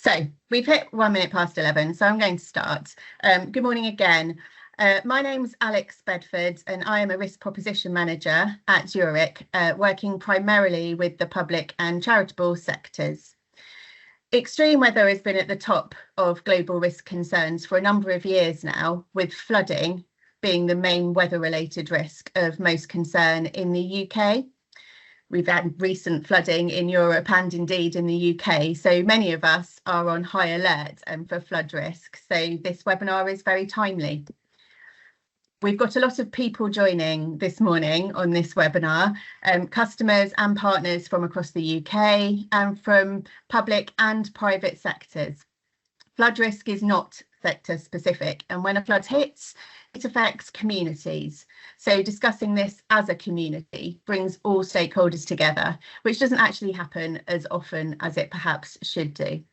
So we've hit 1 minute past 11, so I'm going to start. Good morning again. My name's Alex Bedford and I am a risk proposition manager at Zurich, working primarily with the public and charitable sectors. Extreme weather has been at the top of global risk concerns for a number of years now, with flooding being the main weather-related risk of most concern in the UK. We've had recent flooding in Europe and indeed in the UK, so many of us are on high alert for flood risk. So this webinar is very timely. We've got a lot of people joining this morning on this webinar, customers and partners from across the UK and from public and private sectors. Flood risk is not sector specific, and when a flood hits, it affects communities. So discussing this as a community brings all stakeholders together, which doesn't actually happen as often as it perhaps should do.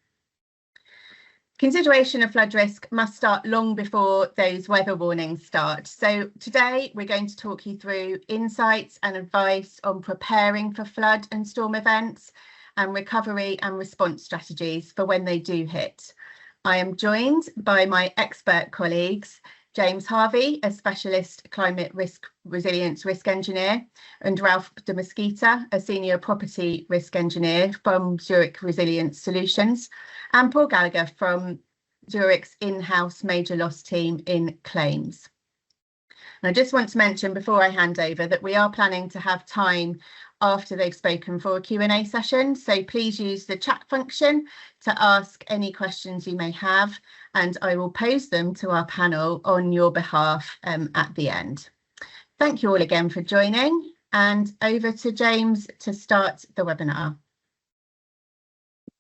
Consideration of flood risk must start long before those weather warnings start. So today we're going to talk you through insights and advice on preparing for flood and storm events and recovery and response strategies for when they do hit. I am joined by my expert colleagues, James Harvey, a specialist climate risk resilience risk engineer, and Ralph de Mesquita, a senior property risk engineer from Zurich Resilience Solutions, and Paul Gallagher from Zurich's in-house major loss team in claims. And I just want to mention before I hand over that we are planning to have time after they've spoken for a Q&A session, so please use the chat function to ask any questions you may have, and I will pose them to our panel on your behalf at the end. Thank you all again for joining, and over to James to start the webinar.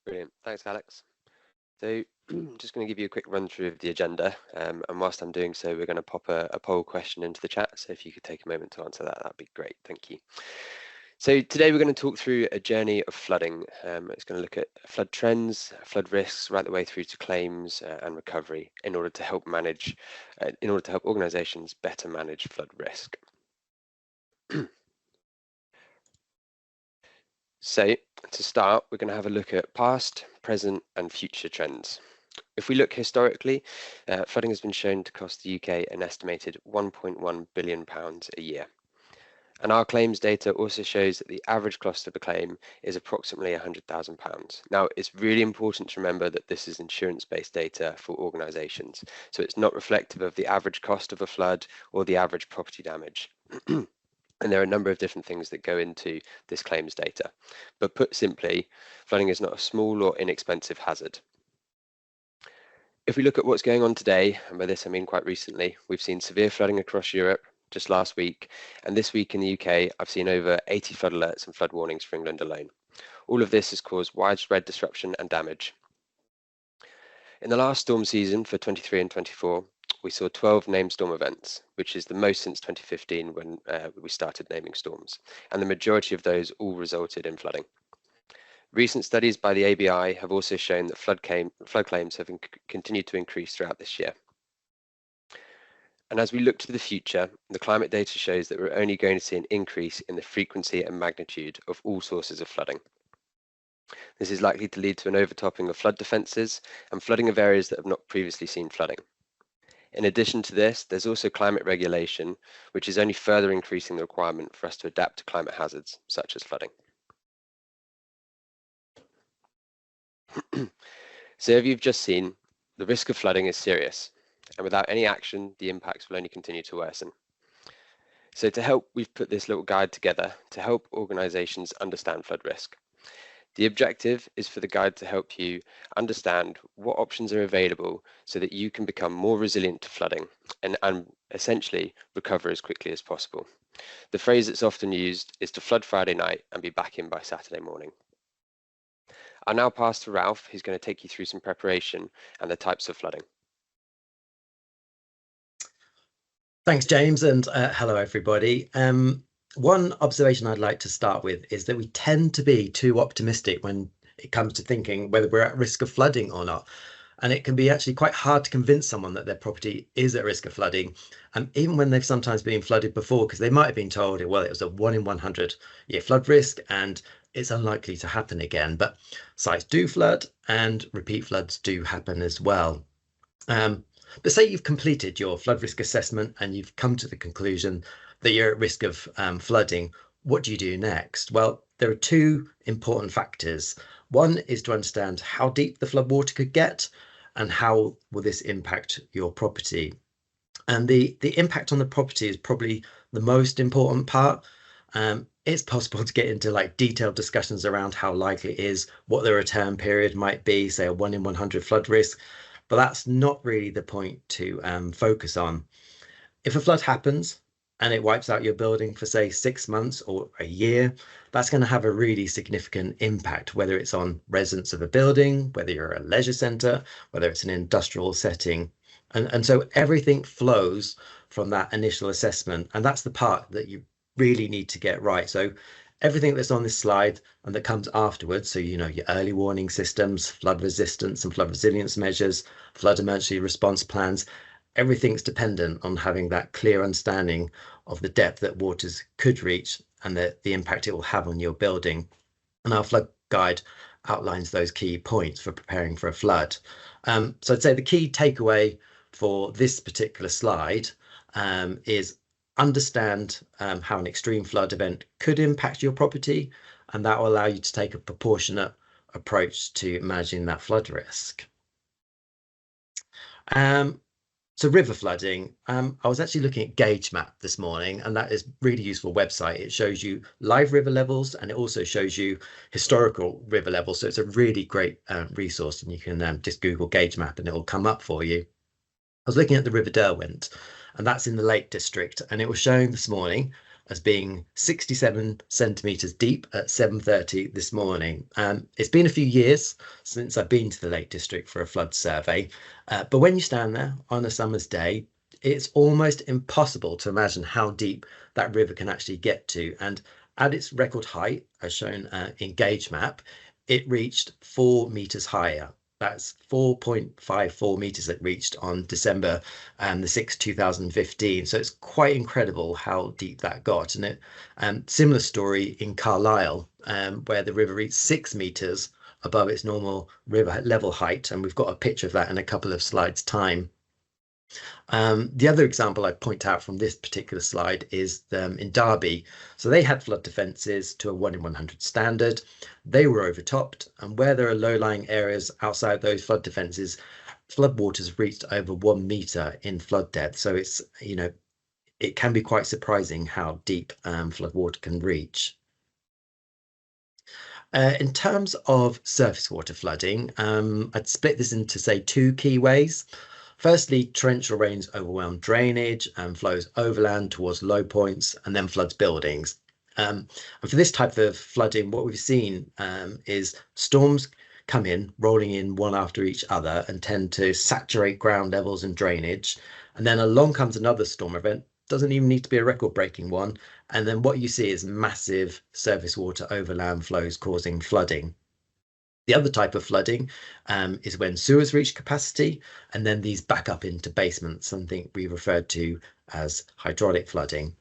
Brilliant, thanks Alex. So I'm just going to give you a quick run through of the agenda, and whilst I'm doing so we're going to pop a poll question into the chat, so if you could take a moment to answer that, that'd be great, thank you. So today we're going to talk through a journey of flooding. It's going to look at flood trends, flood risks, right the way through to claims and recovery in order to help organisations better manage flood risk. So to start, we're going to have a look at past, present and future trends. If we look historically, flooding has been shown to cost the UK an estimated £1.1 billion a year. And our claims data also shows that the average cost of a claim is approximately £100,000. Now, it's really important to remember that this is insurance-based data for organisations, so it's not reflective of the average cost of a flood or the average property damage. And there are a number of different things that go into this claims data. But put simply, flooding is not a small or inexpensive hazard. If we look at what's going on today, and by this I mean quite recently, we've seen severe flooding across Europe just last week, and this week in the UK I've seen over 80 flood alerts and flood warnings for England alone. All of this has caused widespread disruption and damage. In the last storm season for 23 and 24, we saw 12 named storm events, which is the most since 2015 when we started naming storms, and the majority of those all resulted in flooding. Recent studies by the ABI have also shown that flood claims have continued to increase throughout this year. And as we look to the future, the climate data shows that we're only going to see an increase in the frequency and magnitude of all sources of flooding. This is likely to lead to an overtopping of flood defences and flooding of areas that have not previously seen flooding. In addition to this, there's also climate regulation, which is only further increasing the requirement for us to adapt to climate hazards, such as flooding. So as you've just seen, the risk of flooding is serious. And without any action, the impacts will only continue to worsen. So to help, we've put this little guide together to help organisations understand flood risk. The objective is for the guide to help you understand what options are available so that you can become more resilient to flooding and essentially recover as quickly as possible. The phrase that's often used is to flood Friday night and be back in by Saturday morning. I'll now pass to Ralph, who's going to take you through some preparation and the types of flooding. Thanks, James, and hello, everybody. One observation I'd like to start with is that we tend to be too optimistic when it comes to thinking whether we're at risk of flooding or not. And it can be actually quite hard to convince someone that their property is at risk of flooding, even when they've sometimes been flooded before, because they might have been told, well, it was a 1 in 100 year flood risk, and it's unlikely to happen again. But sites do flood and repeat floods do happen as well. But say you've completed your flood risk assessment and you've come to the conclusion that you're at risk of flooding. What do you do next? Well, there are two important factors. One is to understand how deep the flood water could get and how will this impact your property. And the impact on the property is probably the most important part. It's possible to get into like detailed discussions around how likely it is, what the return period might be, say a 1 in 100 flood risk, but that's not really the point to focus on. If a flood happens and it wipes out your building for say 6 months or a year, that's going to have a really significant impact, whether it's on residents of a building, whether you're a leisure centre, whether it's an industrial setting. And so everything flows from that initial assessment. And that's the part that you really need to get right. So everything that's on this slide and that comes afterwards, so you know, your early warning systems, flood resistance and flood resilience measures, flood emergency response plans, everything's dependent on having that clear understanding of the depth that waters could reach and the impact it will have on your building. And our flood guide outlines those key points for preparing for a flood. So I'd say the key takeaway for this particular slide is understand how an extreme flood event could impact your property, and that will allow you to take a proportionate approach to managing that flood risk. So river flooding, I was actually looking at Gauge Map this morning, and that is a really useful website. It shows you live river levels and it also shows you historical river levels. So it's a really great resource, and you can just Google Gauge Map and it will come up for you. I was looking at the River Derwent, and that's in the Lake District, and it was showing this morning as being 67 centimetres deep at 7:30 this morning. It's been a few years since I've been to the Lake District for a flood survey, but when you stand there on a summer's day, it's almost impossible to imagine how deep that river can actually get to. And at its record height, as shown in Gauge Map, it reached 4 metres higher. That's 4.54 meters it reached on December the 6th, 2015. So it's quite incredible how deep that got. And it similar story in Carlisle, where the river reached 6 meters above its normal river level height. And we've got a picture of that in a couple of slides' time. The other example I'd point out from this particular slide is in Derby. So they had flood defences to a 1 in 100 standard. They were overtopped, and where there are low-lying areas outside those flood defences, flood waters reached over 1 metre in flood depth. So it's, you know, it can be quite surprising how deep flood water can reach. In terms of surface water flooding, I'd split this into, say, 2 key ways. Firstly, torrential rains overwhelm drainage and flows overland towards low points and then floods buildings. And for this type of flooding, what we've seen is storms come in, rolling in one after each other, and tend to saturate ground levels and drainage. And then along comes another storm event, doesn't even need to be a record-breaking one. And then what you see is massive surface water overland flows causing flooding. The other type of flooding is when sewers reach capacity and then these back up into basements, something we referred to as hydraulic flooding.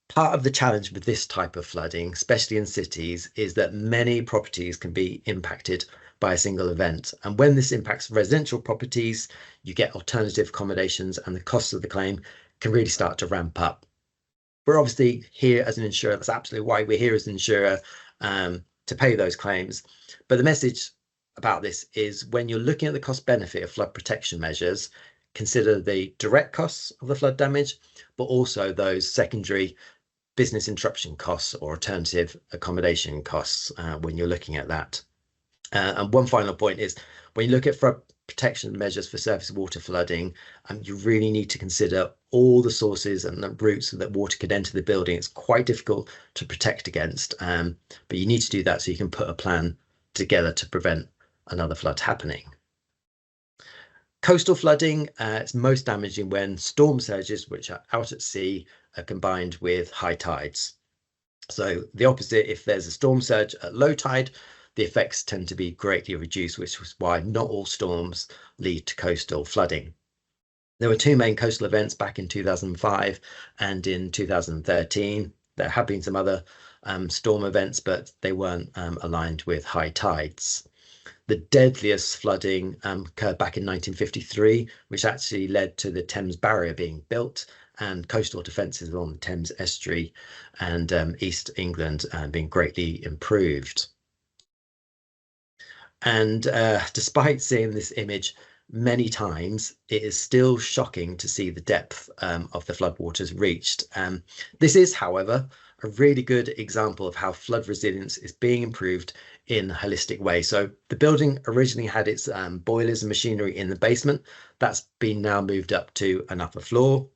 Part of the challenge with this type of flooding, especially in cities, is that many properties can be impacted by a single event. And when this impacts residential properties, you get alternative accommodations and the costs of the claim can really start to ramp up. We're obviously here as an insurer. That's absolutely why we're here as an insurer, to pay those claims. But the message about this is when you're looking at the cost benefit of flood protection measures, consider the direct costs of the flood damage, but also those secondary business interruption costs or alternative accommodation costs when you're looking at that. And one final point is when you look at flood protection measures for surface water flooding, you really need to consider all the sources and the routes that water could enter the building. It's quite difficult to protect against, but you need to do that so you can put a plan together to prevent another flood happening. Coastal flooding, it's most damaging when storm surges, which are out at sea, are combined with high tides. So the opposite, if there's a storm surge at low tide, the effects tend to be greatly reduced, which is why not all storms lead to coastal flooding. There were 2 main coastal events back in 2005 and in 2013. There have been some other storm events, but they weren't aligned with high tides. The deadliest flooding occurred back in 1953, which actually led to the Thames Barrier being built and coastal defences along the Thames estuary and East England being greatly improved. And despite seeing this image many times, it is still shocking to see the depth of the floodwaters reached. This is, however, a really good example of how flood resilience is being improved in a holistic way. So the building originally had its boilers and machinery in the basement. That's been now moved up to an upper floor.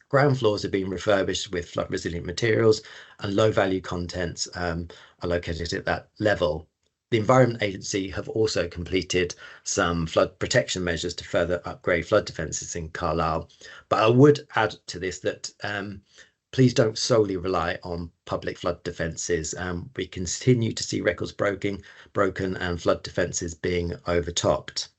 Ground floors have been refurbished with flood resilient materials, and low value contents are located at that level. The Environment Agency have also completed some flood protection measures to further upgrade flood defences in Carlisle. But I would add to this that please don't solely rely on public flood defences. We continue to see records broken and flood defences being overtopped.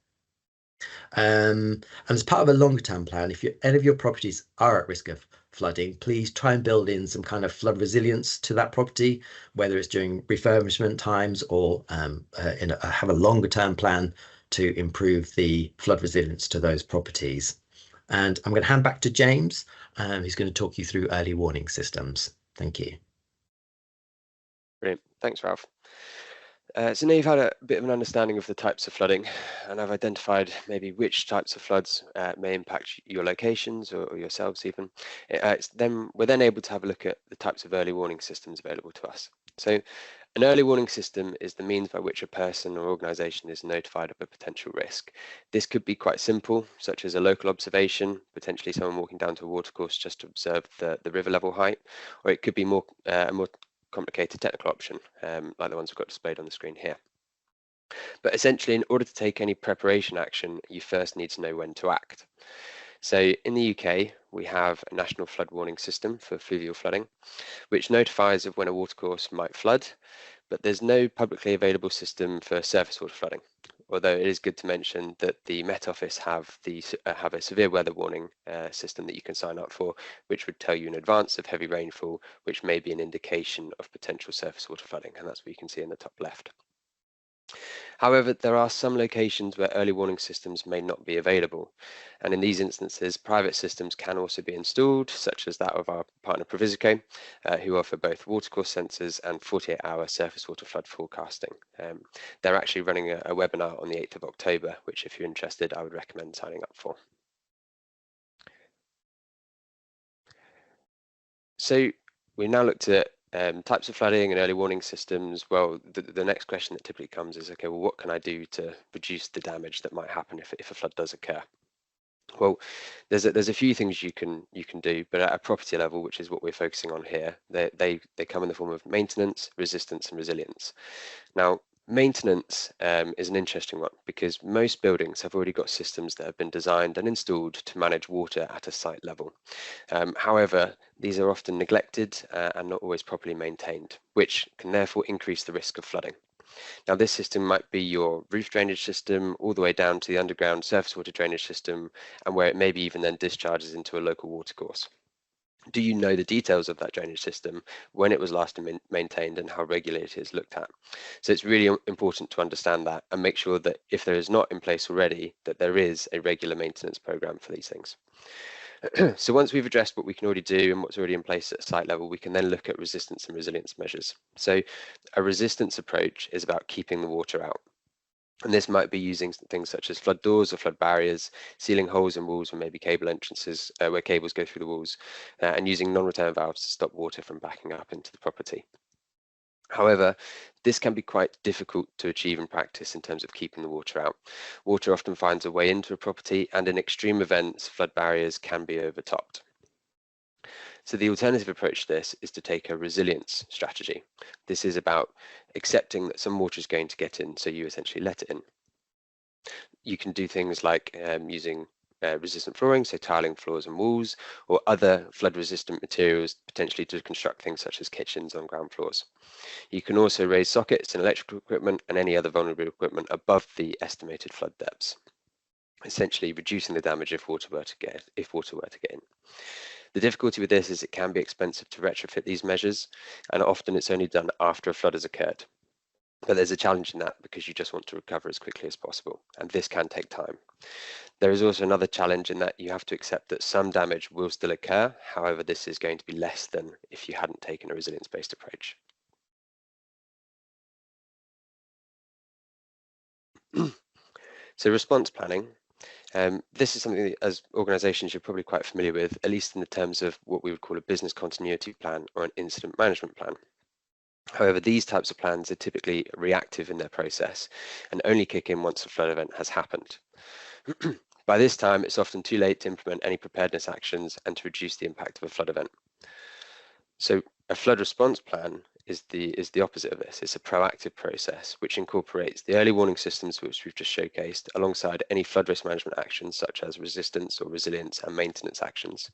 And as part of a longer term plan, if any of your properties are at risk of flooding, please try and build in some kind of flood resilience to that property, whether it's during refurbishment times or have a longer term plan to improve the flood resilience to those properties. And I'm going to hand back to James, who's going to talk you through early warning systems. Thank you. Brilliant. Thanks, Ralph. So now you've had a bit of an understanding of the types of flooding, and I've identified maybe which types of floods may impact your locations or yourselves even. We're then able to have a look at the types of early warning systems available to us. So an early warning system is the means by which a person or organisation is notified of a potential risk. This could be quite simple, such as a local observation, potentially someone walking down to a watercourse just to observe the river level height, or it could be a more complicated technical option, like the ones we've got displayed on the screen here. But essentially, in order to take any preparation action, you first need to know when to act. So in the UK, we have a national flood warning system for fluvial flooding, which notifies of when a watercourse might flood, but there's no publicly available system for surface water flooding. Although it is good to mention that the Met Office have a severe weather warning system that you can sign up for, which would tell you in advance of heavy rainfall, which may be an indication of potential surface water flooding, and that's what you can see in the top left. However, there are some locations where early warning systems may not be available, and in these instances, private systems can also be installed, such as that of our partner Provisico, who offer both watercourse sensors and 48-hour surface water flood forecasting. They're actually running a webinar on the 8th of October, which if you're interested, I would recommend signing up for. So we now looked at types of flooding and early warning systems. Well, the next question that typically comes is, okay, well, what can I do to reduce the damage that might happen if a flood does occur? Well, there's a few things you can do, but at a property level, which is what we're focusing on here, they come in the form of maintenance, resistance, and resilience. Now, maintenance is an interesting one because most buildings have already got systems that have been designed and installed to manage water at a site level. However, these are often neglected and not always properly maintained, which can therefore increase the risk of flooding. Now, this system might be your roof drainage system all the way down to the underground surface water drainage system, and where it maybe even then discharges into a local watercourse. Do you know the details of that drainage system, when it was last maintained, and how regularly it is looked at? So it's really important to understand that and make sure that if there is not in place already, that there is a regular maintenance program for these things. So once we've addressed what we can already do and what's already in place at site level, we can then look at resistance and resilience measures. So a resistance approach is about keeping the water out. And this might be using things such as flood doors or flood barriers, sealing holes in walls or maybe cable entrances where cables go through the walls, and using non-return valves to stop water from backing up into the property. However, this can be quite difficult to achieve in practice in terms of keeping the water out. Water often finds a way into a property, and in extreme events, flood barriers can be overtopped. So the alternative approach to this is to take a resilience strategy. This is about accepting that some water is going to get in, so you essentially let it in. You can do things like using resistant flooring, so tiling floors and walls, or other flood resistant materials, potentially to construct things such as kitchens on ground floors. You can also raise sockets and electrical equipment and any other vulnerable equipment above the estimated flood depths, essentially reducing the damage if water were to get in. The difficulty with this is it can be expensive to retrofit these measures, and often it's only done after a flood has occurred. But there's a challenge in that because you just want to recover as quickly as possible, and this can take time. There is also another challenge in that you have to accept that some damage will still occur. However, this is going to be less than if you hadn't taken a resilience-based approach. So response planning. This is something that, as organisations, you're probably quite familiar with, at least in the terms of what we would call a business continuity plan or an incident management plan. However, these types of plans are typically reactive in their process and only kick in once a flood event has happened. By this time, it's often too late to implement any preparedness actions and to reduce the impact of a flood event. So a flood response plan is the opposite of this. It's a proactive process which incorporates the early warning systems which we've just showcased alongside any flood risk management actions such as resistance or resilience and maintenance actions.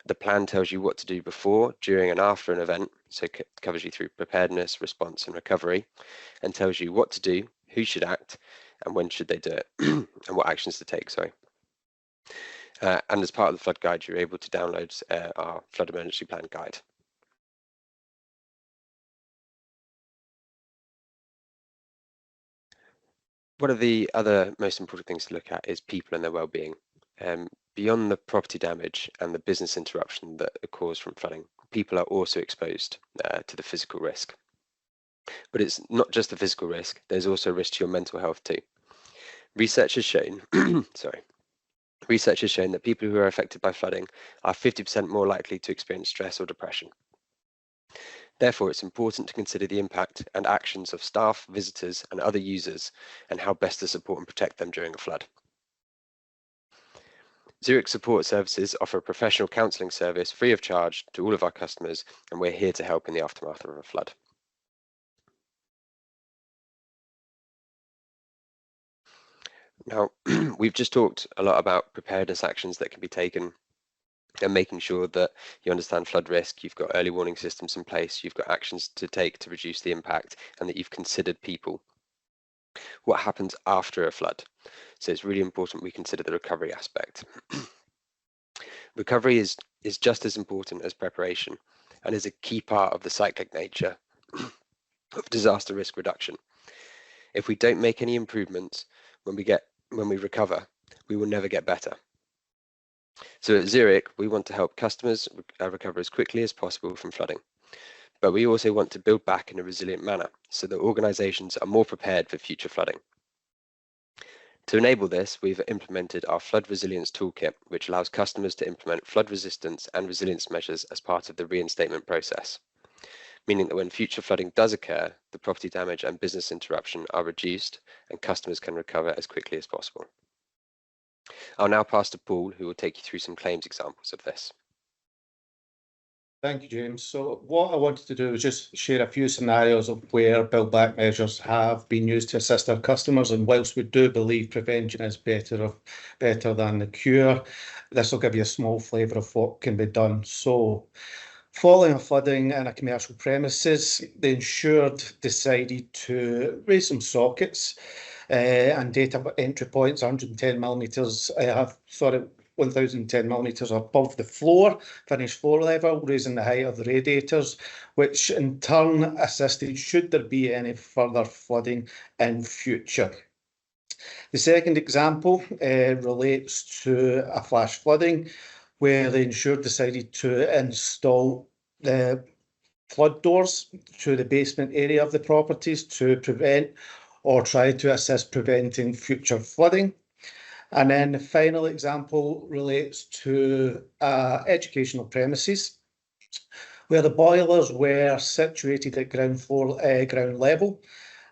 The plan tells you what to do before, during and after an event, so it covers you through preparedness, response and recovery, and tells you what to do, who should act, and when should they do it, and what actions to take, sorry. And as part of the flood guide, you're able to download our flood emergency plan guide. One of the other most important things to look at is people and their well-being. Beyond the property damage and the business interruption that are caused from flooding, people are also exposed to the physical risk. But it's not just the physical risk, there's also risk to your mental health too. Research has shown, research has shown that people who are affected by flooding are 50% more likely to experience stress or depression. Therefore, it's important to consider the impact and actions of staff, visitors, and other users, and how best to support and protect them during a flood. Zurich Support Services offer a professional counselling service free of charge to all of our customers, and we're here to help in the aftermath of a flood. Now, we've just talked a lot about preparedness actions that can be taken and making sure that you understand flood risk, you've got early warning systems in place, you've got actions to take to reduce the impact, and that you've considered people. What happens after a flood? So it's really important we consider the recovery aspect. Recovery is just as important as preparation and is a key part of the cyclic nature of disaster risk reduction. If we don't make any improvements when we recover, we will never get better. So at Zurich, we want to help customers recover as quickly as possible from flooding, but we also want to build back in a resilient manner so that organisations are more prepared for future flooding. To enable this, we've implemented our Flood Resilience Toolkit, which allows customers to implement flood resistance and resilience measures as part of the reinstatement process, meaning that when future flooding does occur, the property damage and business interruption are reduced and customers can recover as quickly as possible. I'll now pass to Paul, who will take you through some claims examples of this. Thank you, James. So what I wanted to do is just share a few scenarios of where build back measures have been used to assist our customers. And whilst we do believe prevention is better than the cure, this will give you a small flavour of what can be done. So following a flooding in a commercial premises, the insured decided to raise some sockets and data entry points 110 millimetres. 1,010 millimetres above the floor, finished floor level, raising the height of the radiators, which in turn assisted should there be any further flooding in future. The second example relates to a flash flooding where the insured decided to install the flood doors to the basement area of the properties to prevent or try to assist preventing future flooding. And then the final example relates to educational premises where the boilers were situated at ground level,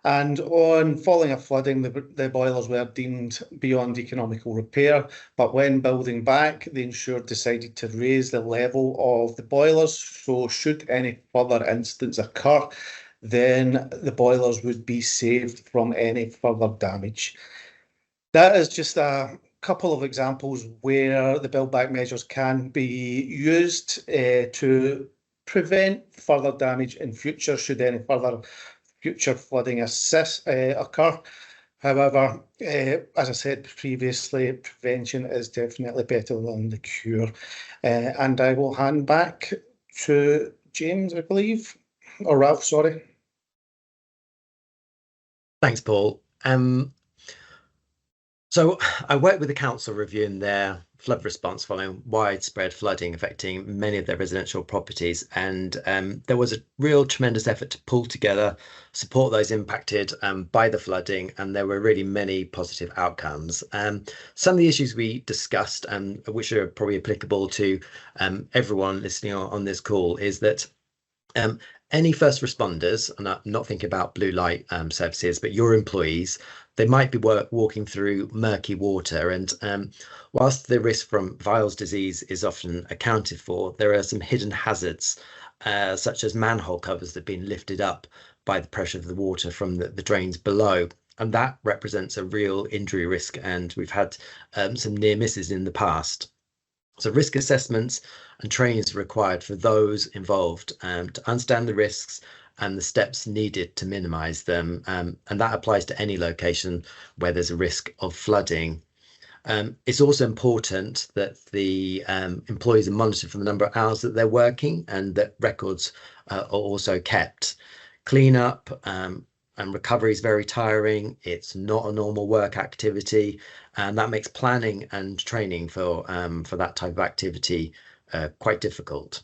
and on following a flooding, the boilers were deemed beyond economical repair. But when building back, the insured decided to raise the level of the boilers, so should any further incidents occur, then the boilers would be saved from any further damage. That is just a couple of examples where the build back measures can be used to prevent further damage in future should any further future flooding occur. However, as I said previously, prevention is definitely better than the cure. And I will hand back to James, I believe, or Ralph, sorry. Thanks, Paul. So I worked with the council reviewing their flood response following widespread flooding affecting many of their residential properties. And there was a real tremendous effort to pull together, support those impacted by the flooding. And there were really many positive outcomes. Some of the issues we discussed, which are probably applicable to everyone listening on this call, is that any first responders, and I'm not thinking about blue light services, but your employees, they might be walking through murky water. And whilst the risk from Weil's disease is often accounted for, there are some hidden hazards, such as manhole covers that have been lifted up by the pressure of the water from the drains below. And that represents a real injury risk. And we've had some near misses in the past. So risk assessments and training is required for those involved to understand the risks and the steps needed to minimize them. And that applies to any location where there's a risk of flooding. It's also important that the employees are monitored for the number of hours that they're working and that records are also kept. Cleanup and recovery is very tiring. It's not a normal work activity, and that makes planning and training for that type of activity quite difficult.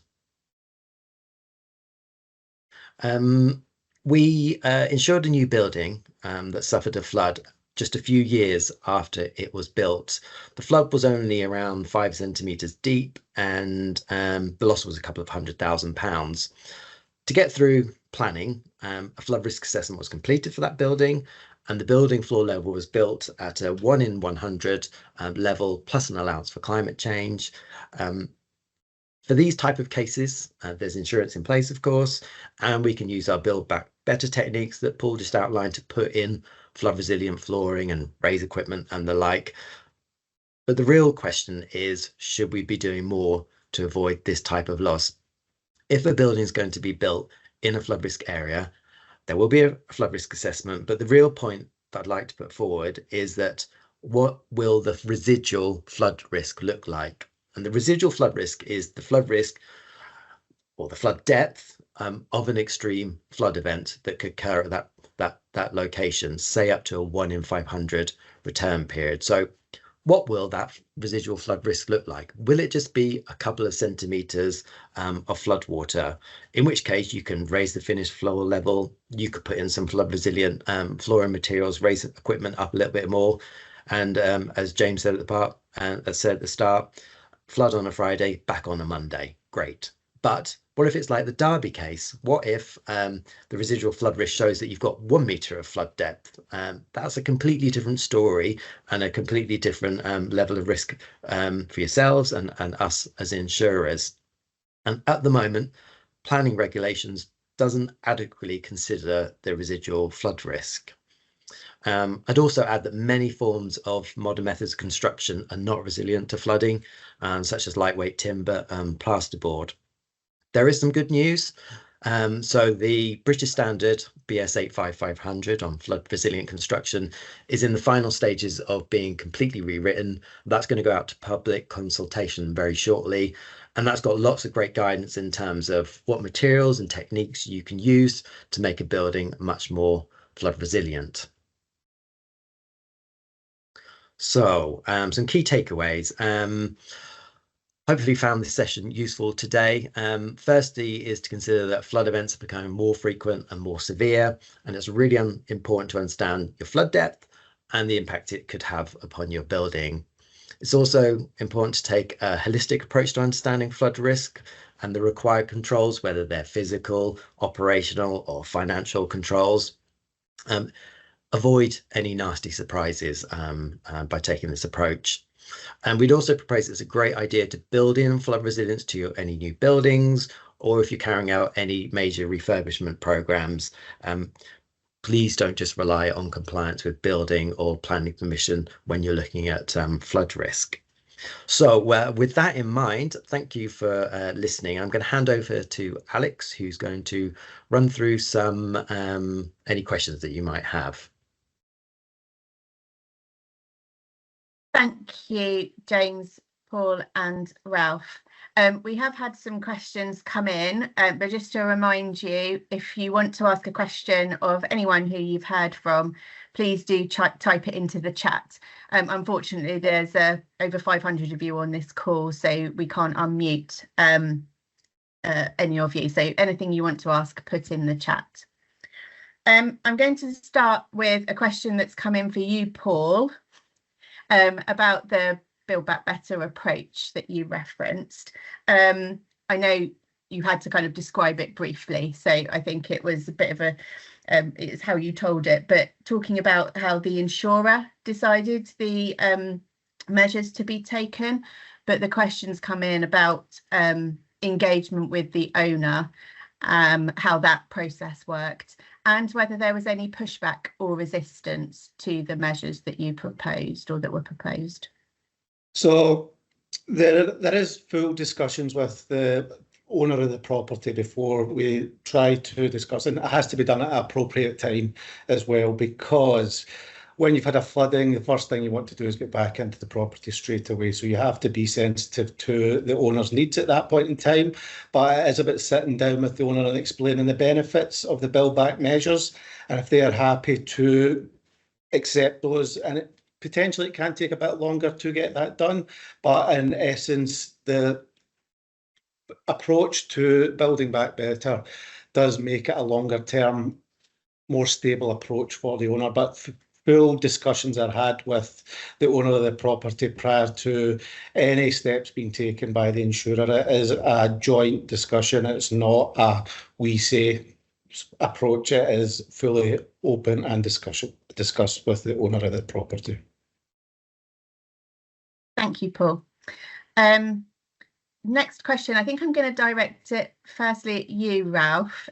We insured a new building that suffered a flood just a few years after it was built. The flood was only around 5 centimetres deep, and the loss was a couple of £100,000. To get through planning, a flood risk assessment was completed for that building, and the building floor level was built at a 1 in 100 level, plus an allowance for climate change. For these type of cases, there's insurance in place, of course, and we can use our Build Back Better techniques that Paul just outlined to put in flood resilient flooring and raise equipment and the like. But the real question is, should we be doing more to avoid this type of loss? If a building is going to be built in a flood risk area, there will be a flood risk assessment. But the real point that I'd like to put forward is that what will the residual flood risk look like? And the residual flood risk is the flood risk or the flood depth of an extreme flood event that could occur at that location, say up to a 1 in 500 return period. So what will that residual flood risk look like? Will it just be a couple of centimetres of flood water? In which case you can raise the finished floor level, you could put in some flood resilient flooring materials, raise equipment up a little bit more. And as James said at the start, flood on a Friday, back on a Monday. Great. But what if it's like the Derby case? What if the residual flood risk shows that you've got 1 metre of flood depth? That's a completely different story and a completely different level of risk for yourselves and us as insurers. And at the moment, planning regulations doesn't adequately consider the residual flood risk. I'd also add that many forms of modern methods of construction are not resilient to flooding, such as lightweight timber and plasterboard. There is some good news. So the British Standard BS 85500 on flood resilient construction is in the final stages of being completely rewritten. That's going to go out to public consultation very shortly. And that's got lots of great guidance in terms of what materials and techniques you can use to make a building much more flood resilient. So some key takeaways. Hopefully you found this session useful today. Firstly is to consider that flood events are becoming more frequent and more severe, and it's really important to understand your flood depth and the impact it could have upon your building. It's also important to take a holistic approach to understanding flood risk and the required controls, whether they're physical, operational, or financial controls. Avoid any nasty surprises by taking this approach. And we'd also propose it's a great idea to build in flood resilience to any new buildings, or if you're carrying out any major refurbishment programs, please don't just rely on compliance with building or planning permission when you're looking at flood risk. So with that in mind, thank you for listening. I'm going to hand over to Alex, who's going to run through some any questions that you might have. Thank you, James, Paul and Ralph. We have had some questions come in, but just to remind you, if you want to ask a question of anyone who you've heard from, please do type it into the chat. Unfortunately, there's over 500 of you on this call, so we can't unmute any of you. So anything you want to ask, put in the chat. I'm going to start with a question that's come in for you, Paul, about the Build Back Better approach that you referenced. I know you had to kind of describe it briefly, so I think it was a bit of a it's how you told it, but talking about how the insurer decided the measures to be taken, but the questions come in about engagement with the owner, how that process worked, and whether there was any pushback or resistance to the measures that you proposed or that were proposed. So there is full discussions with the owner of the property before we try to discuss, and it has to be done at an appropriate time as well, because when you've had a flooding, the first thing you want to do is get back into the property straight away. So you have to be sensitive to the owner's needs at that point in time. But it is about sitting down with the owner and explaining the benefits of the build back measures. And if they are happy to accept those, and potentially it can take a bit longer to get that done. But in essence, the approach to building back better does make it a longer term, more stable approach for the owner. But full discussions are had with the owner of the property prior to any steps being taken by the insurer. It is a joint discussion. It's not a we say approach. It is fully open and discussed with the owner of the property. Thank you, Paul. Next question, I think I'm going to direct it firstly at you, Ralph.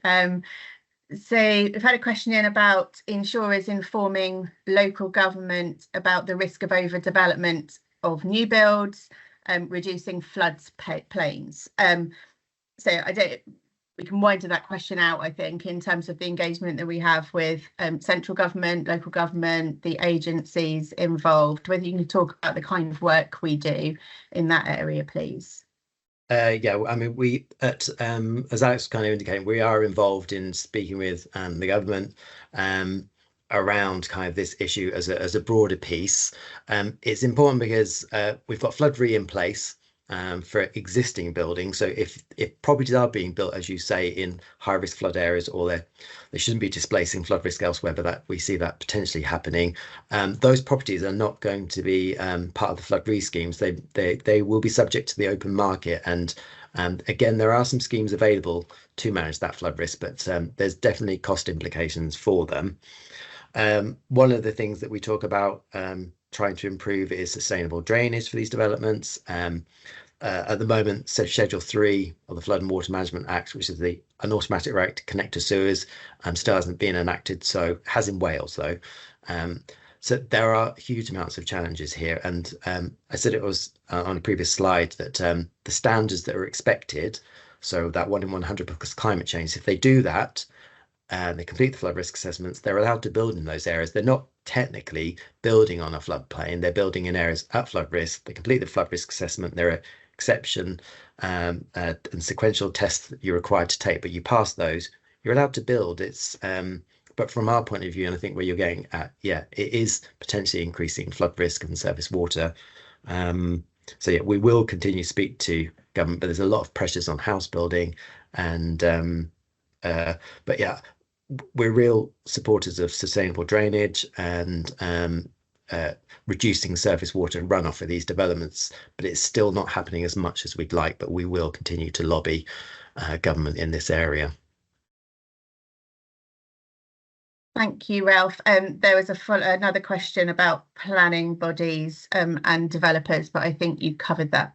So we've had a question in about insurers informing local government about the risk of overdevelopment of new builds, reducing floods plains. So we can wind that question out, I think, in terms of the engagement that we have with central government, local government, the agencies involved, whether you can talk about the kind of work we do in that area, please. Yeah, I mean, we as Alex kind of indicated, we are involved in speaking with the government around kind of this issue as a broader piece. It's important because we've got flood re in place for existing buildings. So if properties are being built, as you say, in high risk flood areas, or they shouldn't be displacing flood risk elsewhere, but that we see that potentially happening, those properties are not going to be part of the flood re schemes. They will be subject to the open market, and again, there are some schemes available to manage that flood risk, but there's definitely cost implications for them. One of the things that we talk about trying to improve is sustainable drainage for these developments. At the moment, Schedule 3 of the Flood and Water Management Act, which is an automatic right to connect to sewers, still hasn't been enacted, so has in Wales though. So there are huge amounts of challenges here, and I said it was on a previous slide that the standards that are expected, so that 1 in 100 because climate change, if they do that, and they complete the flood risk assessments, they're allowed to build in those areas. They're not technically building on a floodplain, they're building in areas at flood risk. They complete the flood risk assessment, there are exception and sequential tests that you're required to take, but you pass those, you're allowed to build. It's but from our point of view, and I think where you're getting at, yeah, it is potentially increasing flood risk and surface water. So yeah, we will continue to speak to government, but there's a lot of pressures on house building, and but yeah, we're real supporters of sustainable drainage and reducing surface water and runoff for these developments, but it's still not happening as much as we'd like, but we will continue to lobby government in this area. Thank you, Ralph. There was another question about planning bodies and developers, but I think you covered that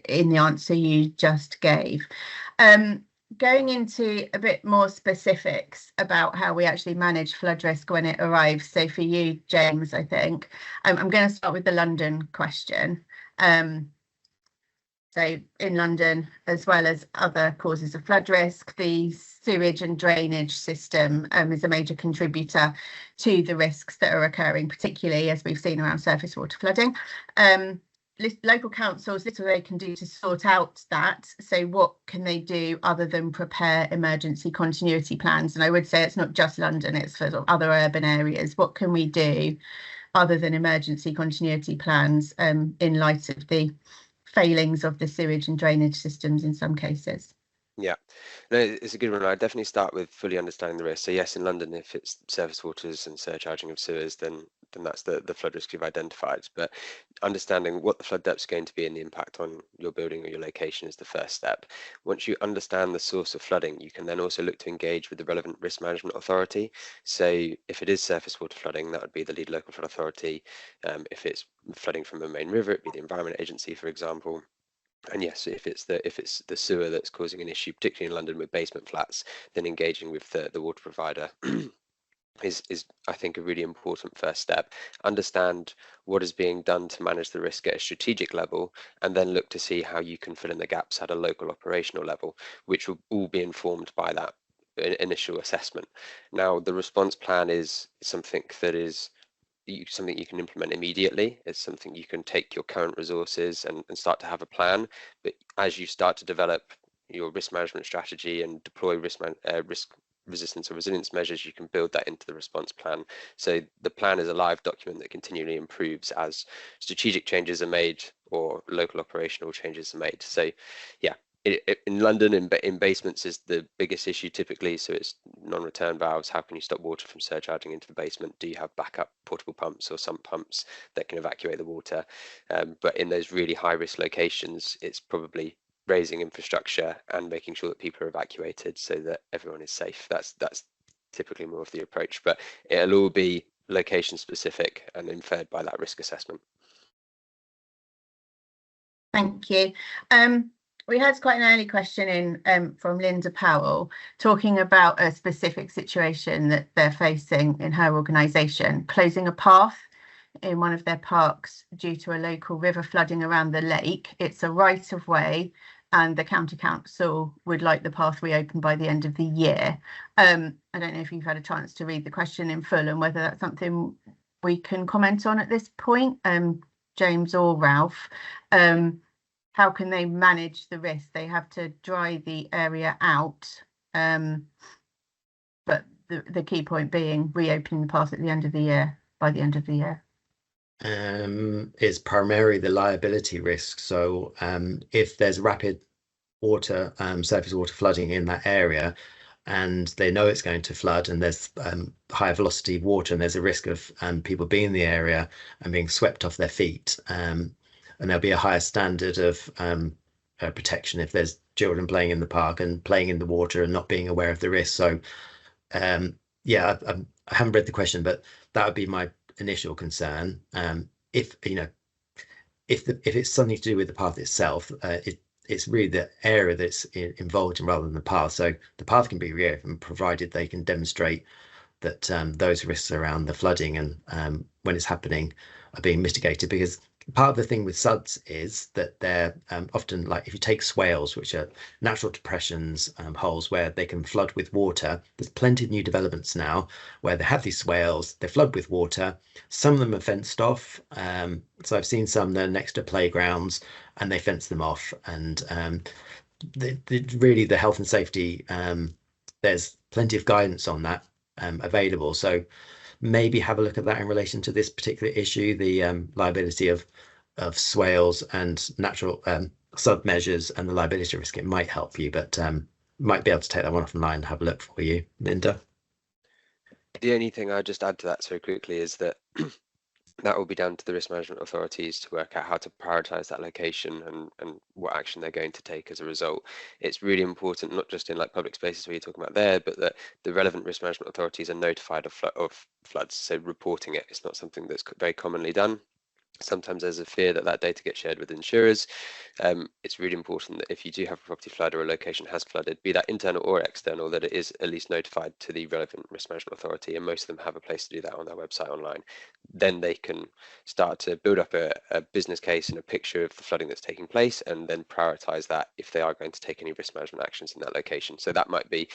in the answer you just gave. Going into a bit more specifics about how we actually manage flood risk when it arrives. So for you, James, I think I'm going to start with the London question. So in London, as well as other causes of flood risk, the sewage and drainage system is a major contributor to the risks that are occurring, particularly as we've seen around surface water flooding. Local councils, little they can do to sort out that. So what can they do other than prepare emergency continuity plans? And I would say it's not just London, it's for sort of other urban areas. What can we do other than emergency continuity plans in light of the failings of the sewage and drainage systems in some cases? Yeah, no, it's a good one. I'd definitely start with fully understanding the risk. So yes, in London, if it's surface waters and surcharging of sewers, then that's the flood risk you've identified. But understanding what the flood depth is going to be and the impact on your building or your location is the first step. Once you understand the source of flooding, you can then also look to engage with the relevant risk management authority. So if it is surface water flooding, that would be the lead local flood authority. If it's flooding from a main river, it'd be the Environment Agency, for example. And yes, if it's the sewer that's causing an issue, particularly in London with basement flats, then engaging with the water provider is I think a really important first step. Understand what is being done to manage the risk at a strategic level, and then look to see how you can fill in the gaps at a local operational level, which will all be informed by that initial assessment. Now, the response plan is something that is something you can implement immediately. It's something you can take your current resources and start to have a plan. But as you start to develop your risk management strategy and deploy risk resistance or resilience measures, you can build that into the response plan. So the plan is a live document that continually improves as strategic changes are made or local operational changes are made. So yeah, in London, in basements is the biggest issue typically. So it's non-return valves. How can you stop water from surcharging into the basement? Do you have backup portable pumps or sump pumps that can evacuate the water? But in those really high-risk locations, it's probably raising infrastructure and making sure that people are evacuated so that everyone is safe. That's typically more of the approach, but it'll all be location specific and inferred by that risk assessment. Thank you. We had quite an early question in from Linda Powell talking about a specific situation that they're facing in her organisation, closing a path in one of their parks due to a local river flooding around the lake. It's a right of way and the county council would like the path reopened by the end of the year. I don't know if you've had a chance to read the question in full and whether that's something we can comment on at this point, James or Ralph. How can they manage the risk? They have to dry the area out, but the key point being reopening the path at the end of the year, by the end of the year. Is primarily the liability risk. So if there's rapid water, surface water flooding in that area, and they know it's going to flood, and there's high velocity water, and there's a risk of people being in the area and being swept off their feet, and there'll be a higher standard of protection if there's children playing in the park and playing in the water and not being aware of the risk. So yeah, I haven't read the question, but that would be my initial concern. If it's something to do with the path itself, it's really the area that's involved in rather than the path. So the path can be reopened provided they can demonstrate that those risks around the flooding and when it's happening are being mitigated. Because part of the thing with SUDs is that they're often, like, if you take swales, which are natural depressions, holes where they can flood with water, there's plenty of new developments now where they have these swales, they flood with water. Some of them are fenced off. So I've seen some that are next to playgrounds and they fence them off. And really the health and safety, there's plenty of guidance on that available. So maybe have a look at that in relation to this particular issue, the liability of swales and natural sub measures and the liability risk. It might help you, but might be able to take that one offline and have a look for you, Linda. The only thing I'd just add to that so quickly is that that will be down to the risk management authorities to work out how to prioritise that location and what action they're going to take as a result. It's really important, not just in like public spaces where you're talking about there, but that the relevant risk management authorities are notified of floods. So reporting it's not something that's very commonly done. Sometimes there's a fear that that data gets shared with insurers. It's really important that if you do have a property flood or a location has flooded, be that internal or external, that it is at least notified to the relevant risk management authority, and most of them have a place to do that on their website online. Then they can start to build up a business case and a picture of the flooding that's taking place, and then prioritize that if they are going to take any risk management actions in that location. So that might be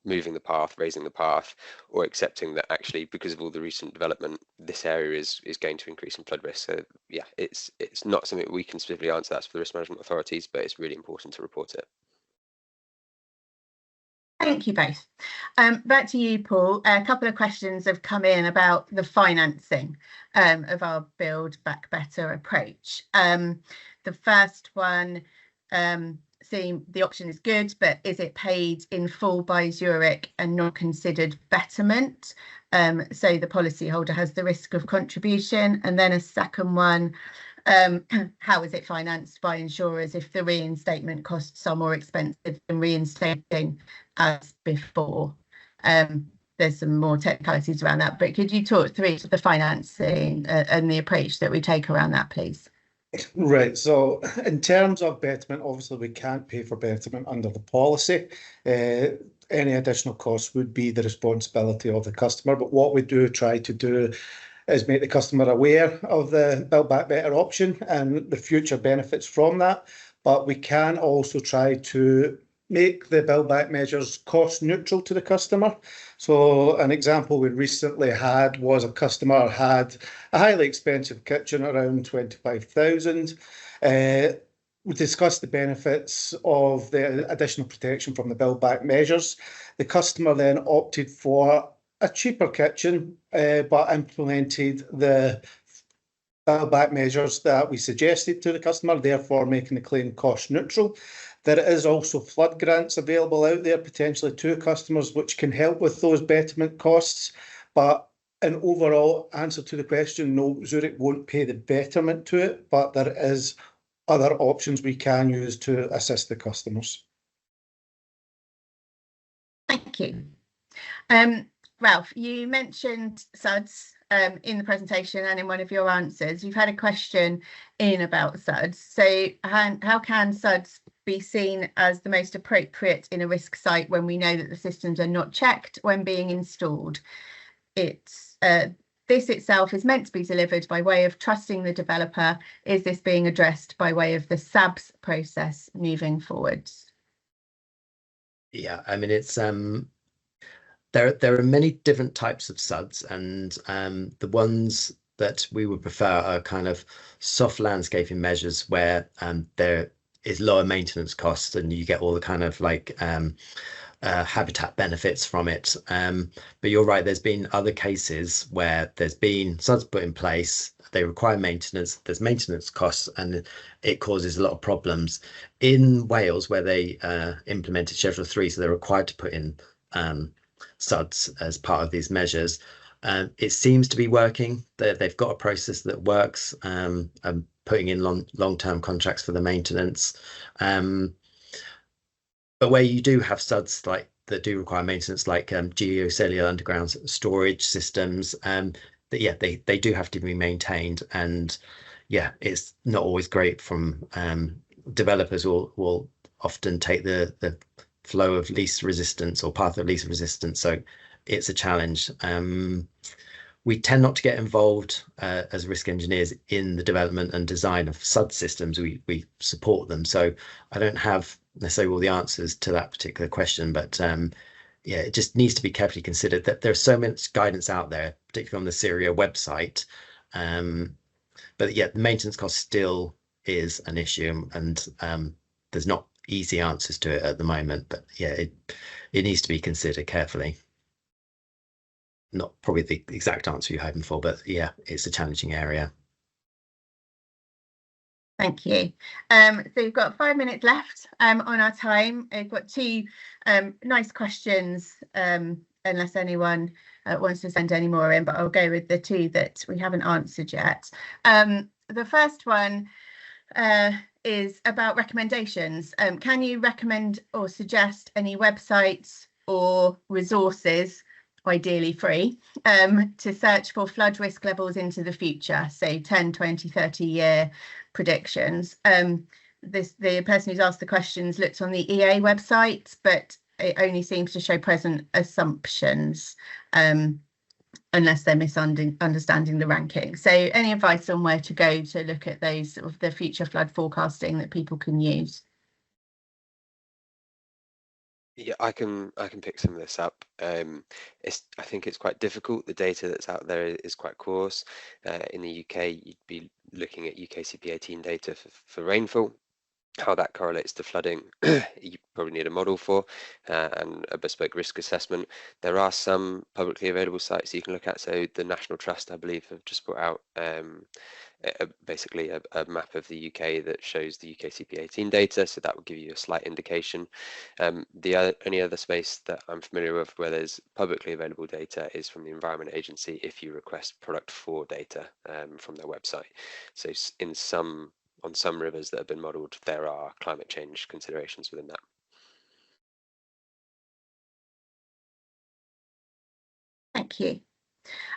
moving the path, raising the path, or accepting that actually, because of all the recent development, this area is going to increase in flood risk. So yeah, it's not something we can specifically answer. That's for the risk management authorities, but it's really important to report it. Thank you both. Back to you, Paul. A couple of questions have come in about the financing of our Build Back Better approach. The first one, seeing the option is good, but is it paid in full by Zurich and not considered betterment? So the policyholder has the risk of contribution. And then a second one, how is it financed by insurers if the reinstatement costs are more expensive than reinstating as before? There's some more technicalities around that, but could you talk through the financing and the approach that we take around that, please? Right. So in terms of betterment, obviously we can't pay for betterment under the policy. Any additional costs would be the responsibility of the customer. But what we do try to do is make the customer aware of the Build Back Better option and the future benefits from that. But we can also try to make the build back measures cost neutral to the customer. So an example we recently had was a customer had a highly expensive kitchen, around 25,000. We discussed the benefits of the additional protection from the build back measures. The customer then opted for a cheaper kitchen, but implemented the build back measures that we suggested to the customer, therefore making the claim cost neutral. There is also flood grants available out there potentially to customers which can help with those betterment costs. But an overall answer to the question, no, Zurich won't pay the betterment to it, but there is other options we can use to assist the customers. Thank you. Ralph, you mentioned SUDS in the presentation and in one of your answers. You've had a question in about SUDS. So how can SUDS be seen as the most appropriate in a risk site when we know that the systems are not checked when being installed? This itself is meant to be delivered by way of trusting the developer. Is this being addressed by way of the SABS process moving forwards? Yeah, I mean, it's there are many different types of SUDs, and the ones that we would prefer are kind of soft landscaping measures where there is lower maintenance costs and you get all the kind of like habitat benefits from it. But you're right, there's been other cases where there's been SUDs put in place, they require maintenance, there's maintenance costs, and it causes a lot of problems. In Wales, where they implemented Schedule 3, so they're required to put in SUDs as part of these measures. It seems to be working. They've got a process that works, and putting in long-term contracts for the maintenance. But where you do have SUDs like that do require maintenance, like geocellular underground storage systems, they do have to be maintained. And yeah, it's not always great from developers will often take the flow of least resistance or path of least resistance, so it's a challenge. We tend not to get involved as risk engineers in the development and design of SUD systems. We support them, so I don't have necessarily all the answers to that particular question, but yeah, it just needs to be carefully considered that there's so much guidance out there, particularly on the Syria website. But yeah, the maintenance cost still is an issue, and there's not easy answers to it at the moment, but yeah, it needs to be considered carefully. Not probably the exact answer you're hoping for, but yeah, it's a challenging area. Thank you. So we've got 5 minutes left on our time. I've got two nice questions, unless anyone wants to send any more in, but I'll go with the two that we haven't answered yet. The first one is about recommendations. Can you recommend or suggest any websites or resources ideally free, to search for flood risk levels into the future, so 10, 20, 30-year predictions. The person who's asked the questions looked on the EA website, but it only seems to show present assumptions, unless they're misunderstanding the ranking. So any advice on where to go to look at those sort of the future flood forecasting that people can use? Yeah, I can pick some of this up. I think it's quite difficult. The data that's out there is quite coarse. In the UK, you'd be looking at UKCP18 data for rainfall. How that correlates to flooding, you probably need a model for, and a bespoke risk assessment. There are some publicly available sites you can look at. So the National Trust, I believe, have just put out basically a map of the UK that shows the UKCP18 data, so that will give you a slight indication. The only other space that I'm familiar with where there's publicly available data is from the Environment Agency if you request product 4 data from their website. So on some rivers that have been modelled, there are climate change considerations within that. Thank you.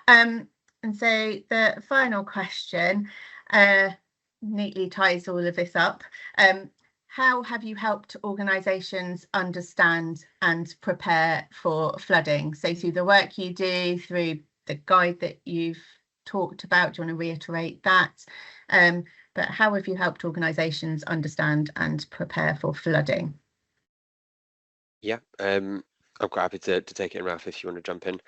And so the final question neatly ties all of this up. How have you helped organisations understand and prepare for flooding? So through the work you do, through the guide that you've talked about, do you want to reiterate that? But how have you helped organisations understand and prepare for flooding? Yeah, I'm quite happy to take it in, Ralph, if you want to jump in.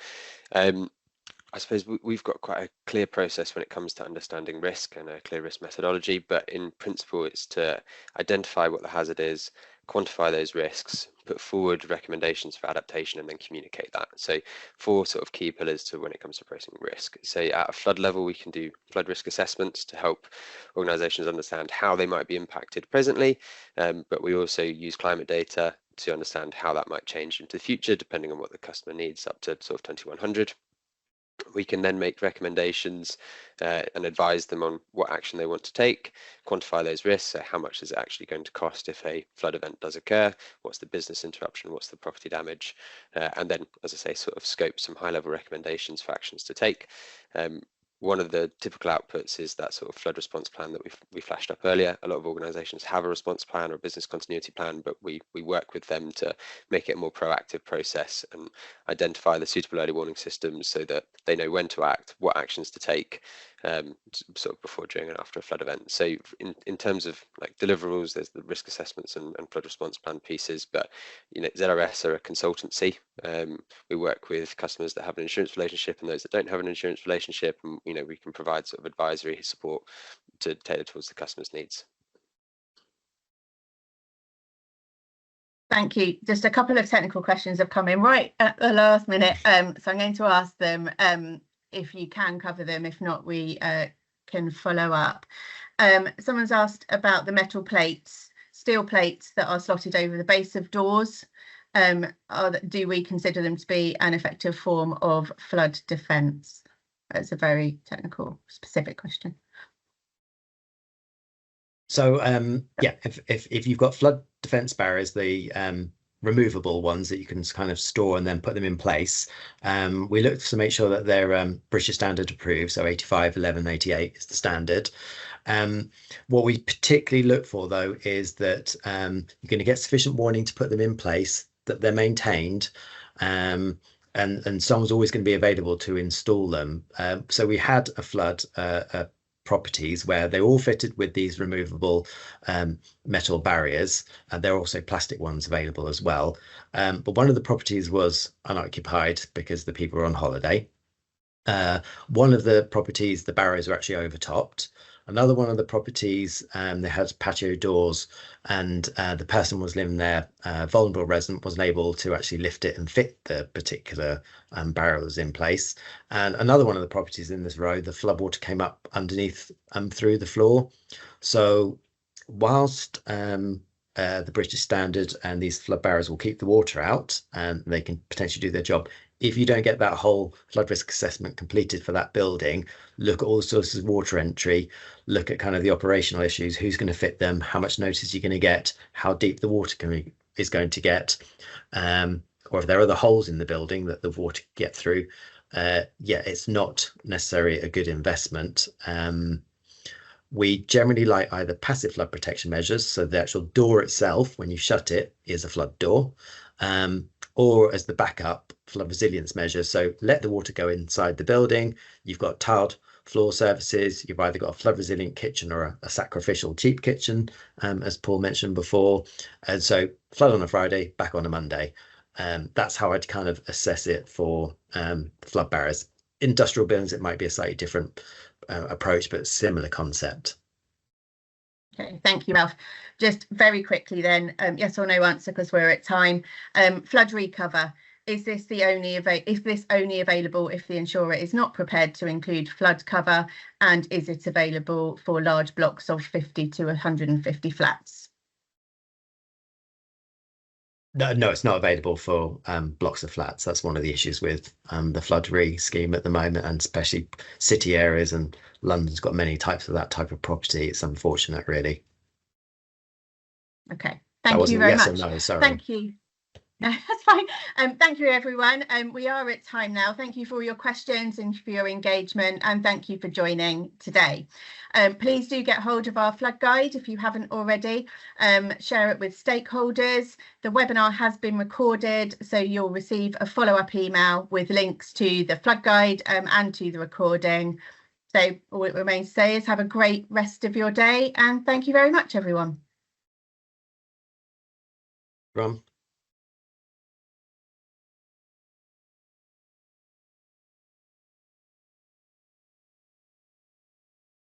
I suppose we've got quite a clear process when it comes to understanding risk and a clear risk methodology, but in principle, it's to identify what the hazard is, quantify those risks, put forward recommendations for adaptation, and then communicate that. So 4 sort of key pillars to when it comes to pricing risk. So at a flood level, we can do flood risk assessments to help organisations understand how they might be impacted presently, but we also use climate data to understand how that might change into the future, depending on what the customer needs up to sort of 2100. We can then make recommendations and advise them on what action they want to take, quantify those risks. So how much is it actually going to cost if a flood event does occur? What's the business interruption? What's the property damage? And then, as I say, sort of scope some high-level recommendations for actions to take. One of the typical outputs is that sort of flood response plan that we flashed up earlier. A lot of organisations have a response plan or a business continuity plan, but we work with them to make it a more proactive process and identify the suitable early warning systems so that they know when to act, what actions to take, sort of before, during, and after a flood event. So in terms of like deliverables, there's the risk assessments and flood response plan pieces, but ZRS are a consultancy. We work with customers that have an insurance relationship and those that don't have an insurance relationship, and we can provide sort of advisory support to tailor towards the customer's needs. Thank you. Just a couple of technical questions have come in right at the last minute, so I'm going to ask them if you can cover them. If not, we can follow up. Someone's asked about the metal plates, steel plates that are slotted over the base of doors. Do we consider them to be an effective form of flood defence? That's a very technical, specific question. So yeah, if you've got flood defence barriers, the removable ones that you can kind of store and then put them in place, we look to make sure that they're British Standard approved, so 85, 11, 88 is the standard. What we particularly look for, though, is that you're going to get sufficient warning to put them in place, that they're maintained, and someone's always going to be available to install them. So we had a flood properties where they're all fitted with these removable metal barriers, and there are also plastic ones available as well. But one of the properties was unoccupied because the people were on holiday. One of the properties, the barriers were actually overtopped. Another one of the properties, they had patio doors, and the person was living there, vulnerable resident, wasn't able to actually lift it and fit the particular barriers in place. And another one of the properties in this row, the floodwater came up underneath through the floor. So whilst the British Standard and these flood barriers will keep the water out and they can potentially do their job, if you don't get that whole flood risk assessment completed for that building, look at all sources of water entry, look at kind of the operational issues, who's going to fit them, how much notice you're going to get, how deep the water is going to get, and or if there are other holes in the building that the water can get through, yeah, it's not necessarily a good investment. We generally like either passive flood protection measures, so the actual door itself, when you shut it, is a flood door, or as the backup, flood resilience measures. So let the water go inside the building. You've got tiled floor surfaces. You've either got a flood resilient kitchen or a sacrificial cheap kitchen, as Paul mentioned before. And so flood on a Friday, back on a Monday. That's how I'd kind of assess it for flood barriers. Industrial buildings, it might be a slightly different approach, but similar concept. Okay, thank you, Ralph. Just very quickly then, yes or no answer because we're at time. Flood recover, is this only available if the insurer is not prepared to include flood cover, and is it available for large blocks of 50 to 150 flats? No, it's not available for blocks of flats. That's one of the issues with the flood re scheme at the moment, and especially city areas, and London's got many types of that type of property. It's unfortunate, really. Okay, thank you very yes much. Or no, sorry. Thank you. No, that's fine. Thank you, everyone. We are at time now. Thank you for all your questions and for your engagement, and thank you for joining today. Please do get hold of our flood guide if you haven't already. Share it with stakeholders. The webinar has been recorded, so you'll receive a follow-up email with links to the flood guide and to the recording. So all it remains to say is have a great rest of your day, and thank you very much, everyone. Ron.